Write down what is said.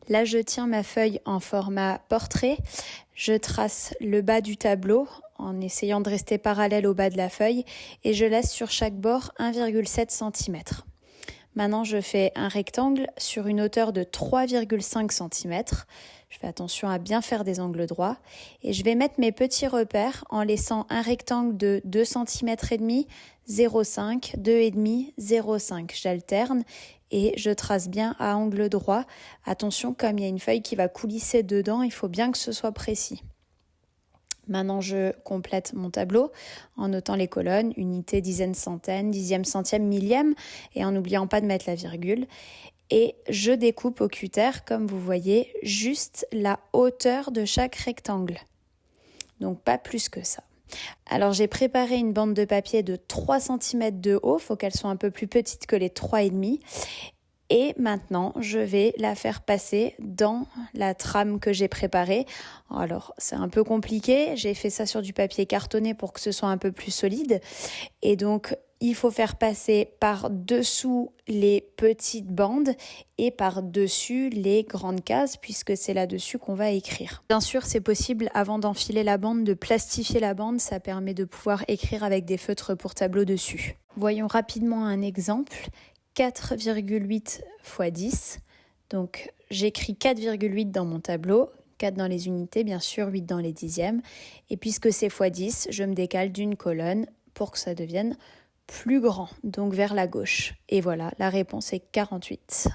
Là, je tiens ma feuille en format portrait. Je trace le bas du tableau en essayant de rester parallèle au bas de la feuille et je laisse sur chaque bord 1,7 cm. Maintenant, je fais un rectangle sur une hauteur de 3,5 cm. Je fais attention à bien faire des angles droits et je vais mettre mes petits repères en laissant un rectangle de 2 cm et demi, 0,5, 2,5, 0,5. J'alterne et je trace bien à angle droit. Attention, comme il y a une feuille qui va coulisser dedans, il faut bien que ce soit précis. Maintenant, je complète mon tableau en notant les colonnes, unité, dizaine, centaine, dixième, centième, millième, et en n'oubliant pas de mettre la virgule. Et je découpe au cutter, comme vous voyez, juste la hauteur de chaque rectangle. Donc pas plus que ça. Alors j'ai préparé une bande de papier de 3 cm de haut, il faut qu'elle soit un peu plus petite que les 3,5. Et maintenant, je vais la faire passer dans la trame que j'ai préparée. Alors, c'est un peu compliqué. J'ai fait ça sur du papier cartonné pour que ce soit un peu plus solide. Et donc, il faut faire passer par-dessous les petites bandes et par-dessus les grandes cases puisque c'est là-dessus qu'on va écrire. Bien sûr, c'est possible avant d'enfiler la bande de plastifier la bande. Ça permet de pouvoir écrire avec des feutres pour tableau dessus. Voyons rapidement un exemple. 4,8 x 10. Donc j'écris 4,8 dans mon tableau, 4 dans les unités, bien sûr, 8 dans les dixièmes. Et puisque c'est x 10, je me décale d'une colonne pour que ça devienne plus grand, donc vers la gauche. Et voilà, la réponse est 48.